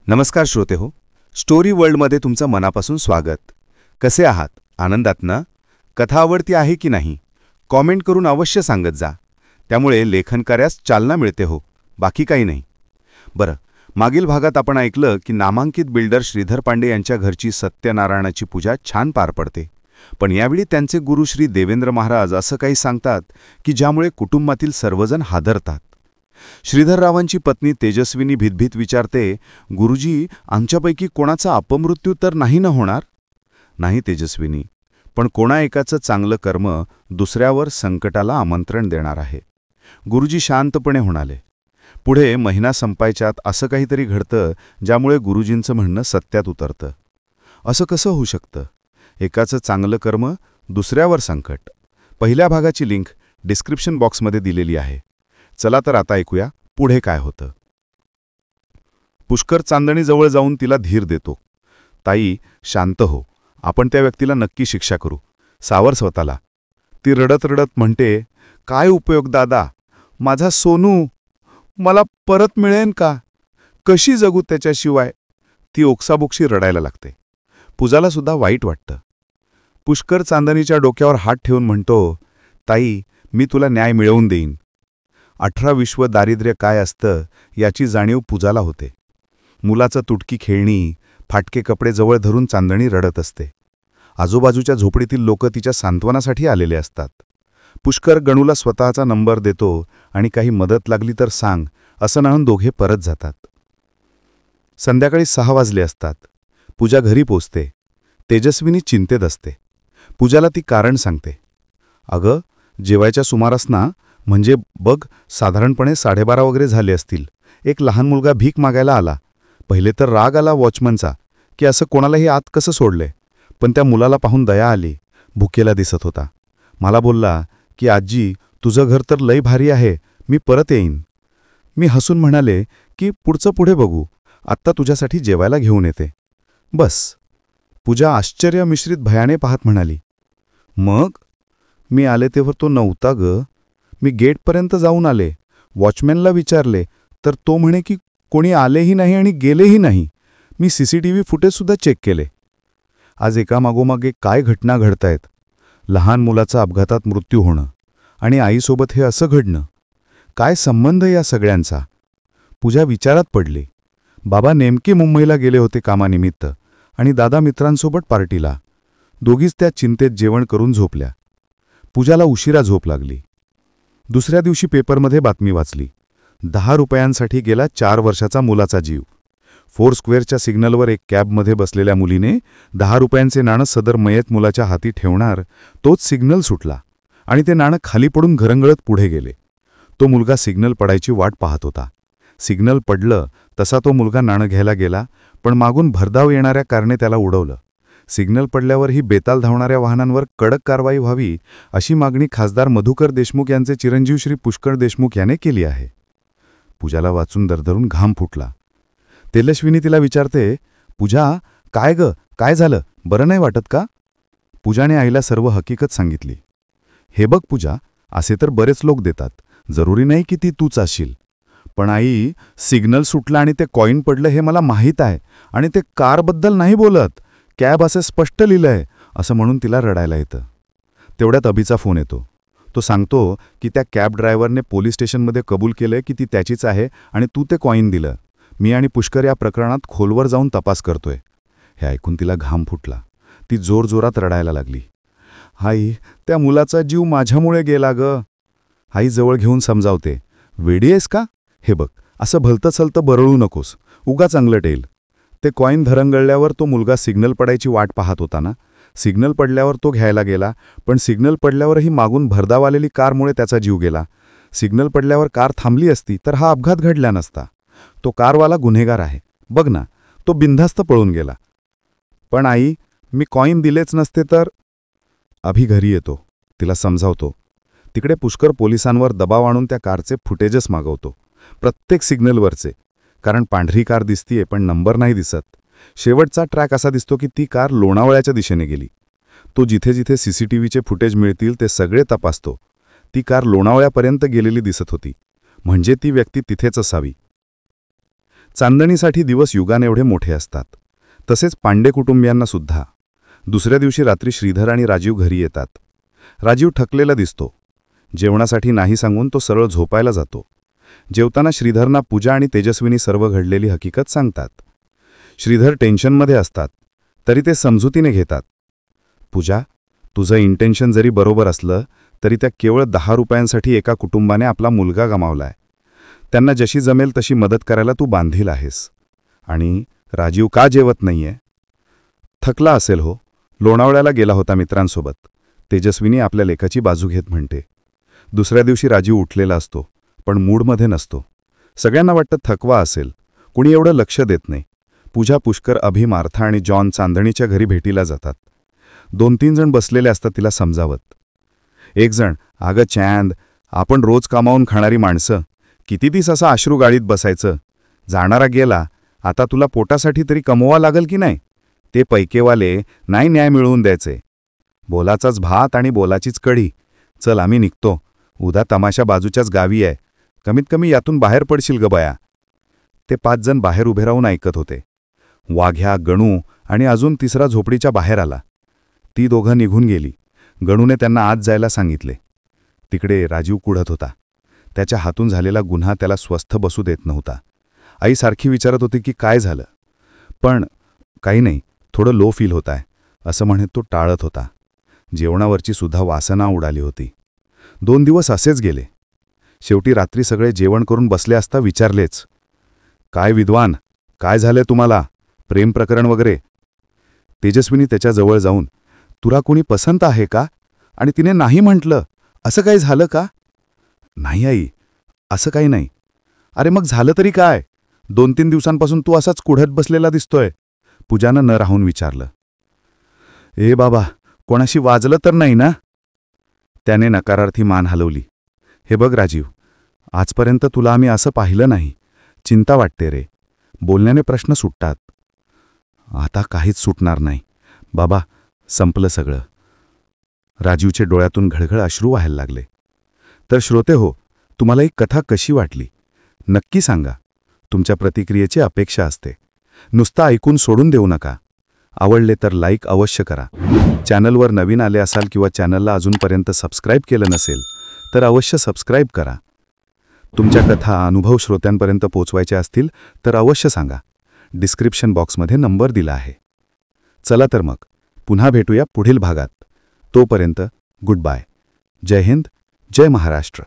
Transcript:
नमस्कार श्रोते हो. स्टोरी वर्ल्डमध्ये तुमचं मनापासून स्वागत. कसे आहात? आनंदात ना? कथा आवडती आहे की नाही? कॉमेंट करून अवश्य सांगत जा. त्यामुळे लेखनकार्यास चालना मिळते हो, बाकी काही नाही. बरं, मागील भागात आपण ऐकलं की नामांकित बिल्डर श्रीधर पांडे यांच्या घरची सत्यनारायणाची पूजा छान पार पडते. पण यावेळी त्यांचे गुरु श्री देवेंद्र महाराज असं काही सांगतात की ज्यामुळे कुटुंबातील सर्वजण हादरतात. श्रीधररावांची पत्नी तेजस्विनी भीतभीत विचारते, गुरुजी, आमच्यापैकी कोणाचा अपमृत्यू तर नाही न होणार? नाही तेजस्विनी, पण कोणा एकाचं चांगलं कर्म दुसऱ्यावर संकटाला आमंत्रण देणार आहे. गुरुजी शांतपणे म्हणाले. पुढे महिना संपायच्यात असं काहीतरी घडतं ज्यामुळे गुरुजींचं म्हणणं सत्यात उतरतं. असं कसं होऊ शकतं? एकाचं चांगलं कर्म दुसऱ्यावर संकट. पहिल्या भागाची लिंक डिस्क्रिप्शन बॉक्समध्ये दिलेली आहे. चला तर आता ऐकूया पुढे काय होतं. पुष्कर चांदणीजवळ जाऊन तिला धीर देतो. ताई, शांत हो. आपण त्या व्यक्तीला नक्की शिक्षा करू. सावर स्वतःला. ती रडत रडत म्हणते, काय उपयोग दादा? माझा सोनू मला परत मिळेन का? कशी जगू त्याच्याशिवाय? ती ओक्साबोक्शी रडायला लागते. पूजाला सुद्धा वाईट वाटतं. पुष्कर चांदणीच्या डोक्यावर हात ठेवून म्हणतो, ताई, मी तुला न्याय मिळवून देईन. 18 विश्व दारिद्र्य काय असतं याची जाणीव पूजाला होते. मुलाचं तुटकी खेळणी, फाटके कपडे जवळ धरून चांदणी रडत असते. आजूबाजूच्या झोपडीतील लोक तिच्या सांत्वनासाठी आलेले असतात. पुष्कर गणूला स्वतःचा नंबर देतो आणि काही मदत लागली तर सांग असं म्हणून दोघे परत जातात. संध्याकाळी 6 वाजले असतात. पूजा घरी पोचते. तेजस्विनी चिंतेत असते. पूजाला ती कारण सांगते. अगं, जेवायच्या सुमारास ना, म्हणजे बघ, साधारणपणे 12:30 वगैरे झाले असतील, एक लहान मुलगा भीक मागायला आला. पहिले तर राग आला वॉचमनचा की असं कोणालाही आत कसं सोडले, पण त्या मुलाला पाहून दया आली. भुकेला दिसत होता. मला बोलला की आजी, तुझं घर तर लई भारी आहे, मी परत येईन. मी हसून म्हणाले की पुढचं पुढे बघू, आत्ता तुझ्यासाठी जेवायला घेऊन येते. बस. पूजा आश्चर्य मिश्रित भयाने पाहत म्हणाली, मग? मी आले तेव्हा तो नव्हता ग. मी गेटपर्यंत जाऊन आले. वॉचमॅनला विचारले तर तो म्हणे की कोणी आलेही नाही आणि गेलेही नाही. मी CCTV फुटेजसुद्धा चेक केले. आज एकामागोमाग एक काय घटना घडतायत. लहान मुलाचा अपघातात मृत्यू होणं आणि आईसोबत हे असं घडणं. काय संबंध या सगळ्यांचा? पूजा विचारात पडली. बाबा नेमके मुंबईला गेले होते कामानिमित्त आणि दादा मित्रांसोबत पार्टीला. दोघीच त्या चिंतेत जेवण करून झोपल्या. पूजाला उशिरा झोप लागली. दुसऱ्या दिवशी पेपरमध्ये बातमी वाचली. 10 रुपयांसाठी गेला 4 वर्षाचा मुलाचा जीव. 4 स्क्वेअरच्या सिग्नलवर एक कॅबमध्ये बसलेल्या मुलीने 10 रुपयांचे नाणं सदर मयत मुलाच्या हाती ठेवणार तोच सिग्नल सुटला आणि ते नाणं खाली पडून घरंगळत पुढे गेले. तो मुलगा सिग्नल पडायची वाट पाहत होता. सिग्नल पडलं तसा तो मुलगा नाणं घ्यायला गेला, पण मागून भरधाव येणाऱ्या कारने त्याला उडवलं. सिग्नल पडल्यावरही बेताल धावणाऱ्या वाहनांवर कडक कारवाई व्हावी अशी मागणी खासदार मधुकर देशमुख यांचे चिरंजीव श्री पुष्कर देशमुख याने केली आहे. पूजाला वाचून दरदरून घाम फुटला. तेजस्विनी तिला विचारते, पूजा, काय ग, काय झालं? बरं नाही वाटत का? पूजाने आईला सर्व हकीकत सांगितली. हे बघ पूजा, असे तर बरेच लोक देतात, जरुरी नाही की ती तूच असशील. पण आई, सिग्नल सुटला आणि ते कॉईन पडलं हे मला माहीत आहे आणि ते कारबद्दल नाही बोलत, कॅब असे स्पष्ट लिहिलंय असं म्हणून तिला रडायला येतं. तेवढ्यात अभिचा फोन येतो. तो सांगतो की त्या कॅब ड्रायव्हरने पोलीस स्टेशनमध्ये कबूल केलंय की ती त्याचीच आहे आणि तू ते कॉईन दिलं. मी आणि पुष्कर या प्रकरणात खोलवर जाऊन तपास करतोय. हे ऐकून तिला घाम फुटला. ती जोरजोरात रडायला लागली. आई, त्या मुलाचा जीव माझ्यामुळे गेला ग. आई जवळ घेऊन समजावते, वेडी आहेस का? हे बघ, असं भलतं चलतं बरळू नकोस, उगा चांगलं टेल. ते कॉईन धरंगळल्यावर तो मुलगा सिग्नल पडायची वाट पाहत होता ना. सिग्नल पडल्यावर तो घ्यायला गेला, पण सिग्नल पडल्यावरही मागून भरधाव आलेली कारमुळे त्याचा जीव गेला. सिग्नल पडल्यावर कार थांबली असती तर हा अपघात घडला नसता. तो कारवाला गुन्हेगार आहे. बघ ना, तो बिनधास्त पळून गेला. पण आई, मी कॉईन दिलेच नसते तर. अभि घरी येतो. तिला समजावतो. तिकडे पुष्कर पोलिसांवर दबाव आणून त्या कारचे फुटेजच मागवतो, प्रत्येक सिग्नलवरचे. कारण पांढरी कार दिसतीये पण नंबर नाही दिसत. शेवटचा ट्रॅक असा दिसतो की ती कार लोणावळ्याच्या दिशेने गेली. तो जिथे जिथे CCTVचे फुटेज मिळतील ते सगळे तपासतो. ती कार लोणावळ्यापर्यंत गेलेली दिसत होती, म्हणजे ती व्यक्ती तिथेच असावी. चांदणीसाठी दिवस युगानेवढे मोठे असतात. तसेच पांडे कुटुंबियांना सुद्धा. दुसऱ्या दिवशी रात्री श्रीधर आणि राजीव घरी येतात. राजीव थकलेला दिसतो. जेवणासाठी नाही सांगून तो सरळ झोपायला जातो. जेवताना श्रीधरना पूजा आणि तेजस्विनी सर्व घडलेली हकीकत सांगतात. श्रीधर टेन्शनमध्ये असतात, तरी ते समजुतीने घेतात. पूजा, तुझं इंटेन्शन जरी बरोबर असलं तरी त्या केवळ 10 रुपयांसाठी एका कुटुंबाने आपला मुलगा गमावलाय. त्यांना जशी जमेल तशी मदत करायला तू बांधील आहेस. आणि राजीव का जेवत नाहीये? थकला असेल हो. लोणावळ्याला गेला होता मित्रांसोबत. तेजस्विनी आपल्या लेखाची बाजू घेत म्हणते. दुसऱ्या दिवशी राजीव उठलेला असतो, पण मूडमध्ये नसतो. सगळ्यांना वाटतं थकवा असेल. कुणी एवढं लक्ष देत नाही. पूजा, पुष्कर, अभि, मार्था आणि जॉन चांदणीच्या घरी भेटीला जातात. 2-3 जण बसलेले असतात तिला समजावत. एक जण, अगं चॅंद, आपण रोज कामावून खाणारी माणसं, किती दिस असं अश्रू गाळीत बसायचं? जाणारा गेला, आता तुला पोटासाठी तरी कमवा लागल की नाही? ते पैकेवाले नाही न्याय मिळवून द्यायचे. बोलाचाच भात आणि बोलाचीच कढी. चल आम्ही निघतो. उद्या तमाशा बाजूच्याच गावी आहे. कमीत कमी यातून बाहेर पडशील ग बया. ते 5 जण बाहेर उभे राहून ऐकत होते. वाघ्या, गणू आणि अजून तिसरा झोपडीच्या बाहेर आला. ती दोघं निघून गेली. गणूने त्यांना आत जायला सांगितले. तिकडे राजीव कुढत होता. त्याच्या हातून झालेला गुन्हा त्याला स्वस्थ बसू देत नव्हता. आई सारखी विचारत होती की काय झालं, पण काही नाही, थोडं लो फील होत आहे असं म्हणत तो टाळत होता. जेवणावरची सुद्धा वासना उडाली होती. 2 दिवस असेच गेले. शेवटी रात्री सगळे जेवण करून बसले असता विचारलेच, काय विद्वान, काय झालंय तुम्हाला? प्रेम प्रकरण वगैरे? तेजस्विनी त्याच्याजवळ जाऊन, तुला कोणी पसंत आहे का? आणि तिने नाही म्हटलं. असं काही झालं का? नाही आई, असं काही नाही. अरे मग झालं तरी काय? 2-3 दिवसांपासून तू असाच कुढत बसलेला दिसतोय. पूजानं न राहून विचारलं. ए बाबा, कोणाशी वाजलं तर नाही ना? त्याने नकारार्थी मान हलवली. हे बघ राजीव, आजपर्यंत तुला आम्ही असं पाहिलं नाही. चिंता वाटते रे. बोलण्याने प्रश्न सुटतात. आता काहीच सुटणार नाही बाबा, संपलं सगळं. राजीवचे डोळ्यातून घळघळ अश्रू व्हायला लागले. तर श्रोते हो, तुम्हाला ही कथा कशी वाटली नक्की सांगा. तुमच्या प्रतिक्रियेची अपेक्षा असते. नुसता ऐकून सोडून देऊ नका. आवडले तर लाईक अवश्य करा. चॅनलवर नवीन आले असाल किंवा चॅनलला अजूनपर्यंत सबस्क्राईब केलं नसेल तर अवश्य सबस्क्राईब करा. तुमच्या कथा, अनुभव श्रोत्यांपर्यंत पोचवायचे असतील तर अवश्य सांगा. डिस्क्रिप्शन बॉक्समध्ये नंबर दिला आहे. चला तर मग पुन्हा भेटूया पुढील भागात. तोपर्यंत गुड बाय. जय हिंद, जय महाराष्ट्र.